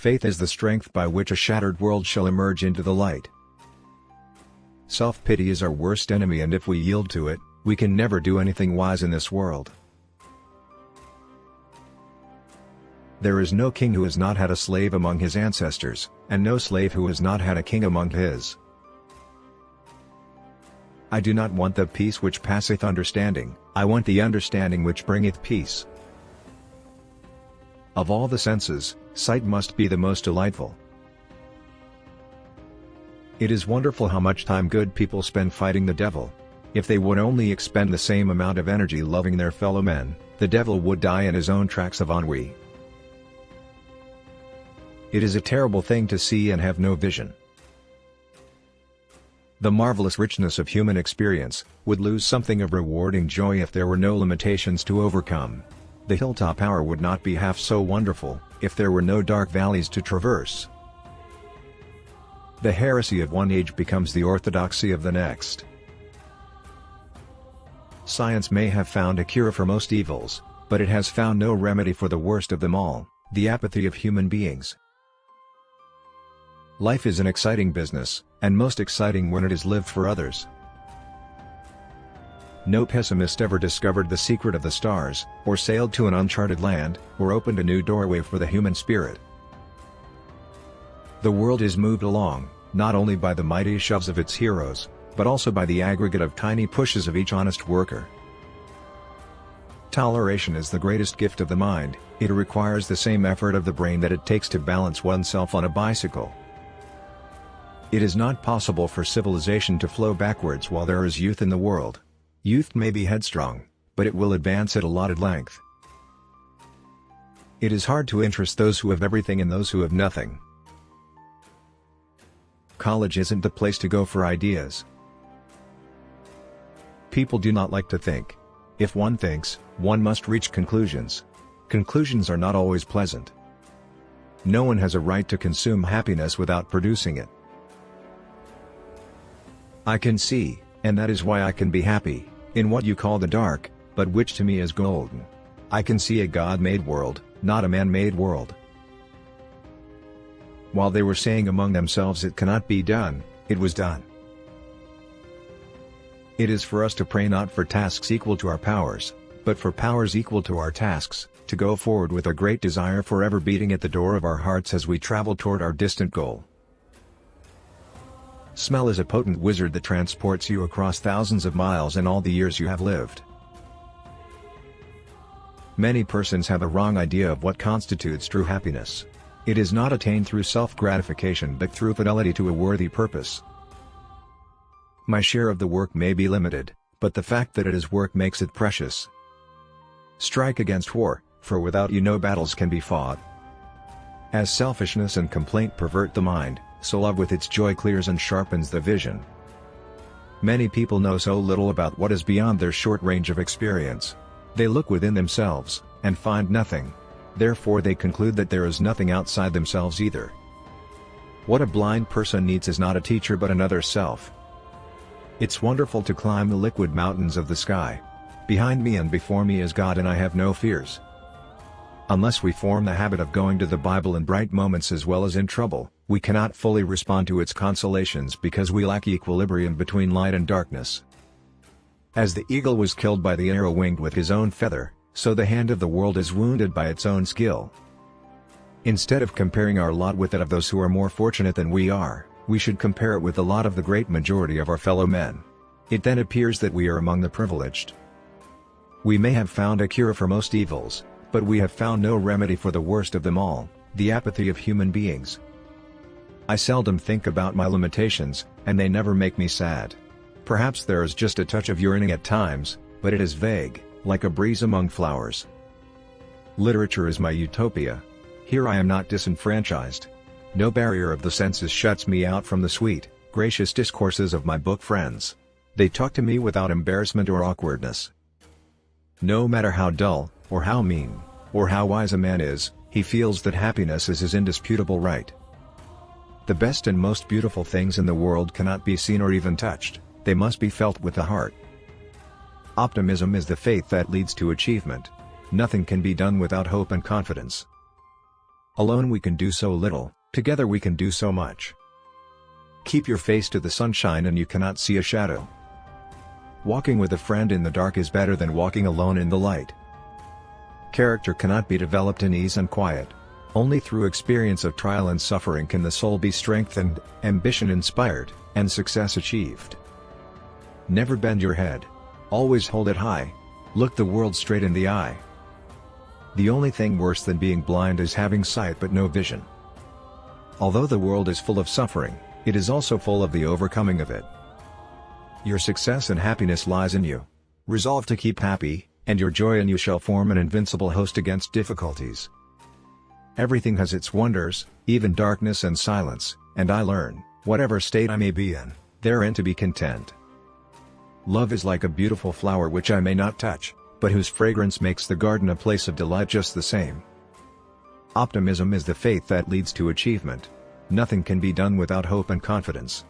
Faith is the strength by which a shattered world shall emerge into the light. Self-pity is our worst enemy, and if we yield to it, we can never do anything wise in this world. There is no king who has not had a slave among his ancestors, and no slave who has not had a king among his. I do not want the peace which passeth understanding, I want the understanding which bringeth peace. Of all the senses, sight must be the most delightful. It is wonderful how much time good people spend fighting the devil. If they would only expend the same amount of energy loving their fellow men, the devil would die in his own tracks of ennui. It is a terrible thing to see and have no vision. The marvelous richness of human experience would lose something of rewarding joy if there were no limitations to overcome. The hilltop hour would not be half so wonderful if there were no dark valleys to traverse. The heresy of one age becomes the orthodoxy of the next. Science may have found a cure for most evils, but it has found no remedy for the worst of them all, the apathy of human beings. Life is an exciting business, and most exciting when it is lived for others. No pessimist ever discovered the secret of the stars, or sailed to an uncharted land, or opened a new doorway for the human spirit. The world is moved along, not only by the mighty shoves of its heroes, but also by the aggregate of tiny pushes of each honest worker. Toleration is the greatest gift of the mind, it requires the same effort of the brain that it takes to balance oneself on a bicycle. It is not possible for civilization to flow backwards while there is youth in the world. Youth may be headstrong, but it will advance at allotted length. It is hard to interest those who have everything and those who have nothing. College isn't the place to go for ideas. People do not like to think. If one thinks, one must reach conclusions. Conclusions are not always pleasant. No one has a right to consume happiness without producing it. I can see, and that is why I can be happy, in what you call the dark, but which to me is golden. I can see a God-made world, not a man-made world. While they were saying among themselves it cannot be done, it was done. It is for us to pray not for tasks equal to our powers, but for powers equal to our tasks, to go forward with a great desire forever beating at the door of our hearts as we travel toward our distant goal. Smell is a potent wizard that transports you across thousands of miles in all the years you have lived. Many persons have a wrong idea of what constitutes true happiness. It is not attained through self-gratification but through fidelity to a worthy purpose. My share of the work may be limited, but the fact that it is work makes it precious. Strike against war, for without you no battles can be fought. As selfishness and complaint pervert the mind, so love with its joy clears and sharpens the vision. Many people know so little about what is beyond their short range of experience. They look within themselves, and find nothing. Therefore they conclude that there is nothing outside themselves either. What a blind person needs is not a teacher but another self. It's wonderful to climb the liquid mountains of the sky. Behind me and before me is God and I have no fears. Unless we form the habit of going to the Bible in bright moments as well as in trouble, we cannot fully respond to its consolations because we lack equilibrium between light and darkness. As the eagle was killed by the arrow winged with his own feather, so the hand of the world is wounded by its own skill. Instead of comparing our lot with that of those who are more fortunate than we are, we should compare it with the lot of the great majority of our fellow men. It then appears that we are among the privileged. We may have found a cure for most evils, but we have found no remedy for the worst of them all, the apathy of human beings. I seldom think about my limitations, and they never make me sad. Perhaps there is just a touch of yearning at times, but it is vague, like a breeze among flowers. Literature is my utopia. Here I am not disenfranchised. No barrier of the senses shuts me out from the sweet, gracious discourses of my book friends. They talk to me without embarrassment or awkwardness. No matter how dull, or how mean, or how wise a man is, he feels that happiness is his indisputable right. The best and most beautiful things in the world cannot be seen or even touched, they must be felt with the heart. Optimism is the faith that leads to achievement. Nothing can be done without hope and confidence. Alone we can do so little, together we can do so much. Keep your face to the sunshine and you cannot see a shadow. Walking with a friend in the dark is better than walking alone in the light. Character cannot be developed in ease and quiet. Only through experience of trial and suffering can the soul be strengthened, ambition inspired, and success achieved. Never bend your head. Always hold it high. Look the world straight in the eye. The only thing worse than being blind is having sight but no vision. Although the world is full of suffering, it is also full of the overcoming of it. Your success and happiness lies in you. Resolve to keep happy, and your joy and you shall form an invincible host against difficulties. Everything has its wonders, even darkness and silence, and I learn, whatever state I may be in, therein to be content. Love is like a beautiful flower which I may not touch, but whose fragrance makes the garden a place of delight just the same. Optimism is the faith that leads to achievement. Nothing can be done without hope and confidence.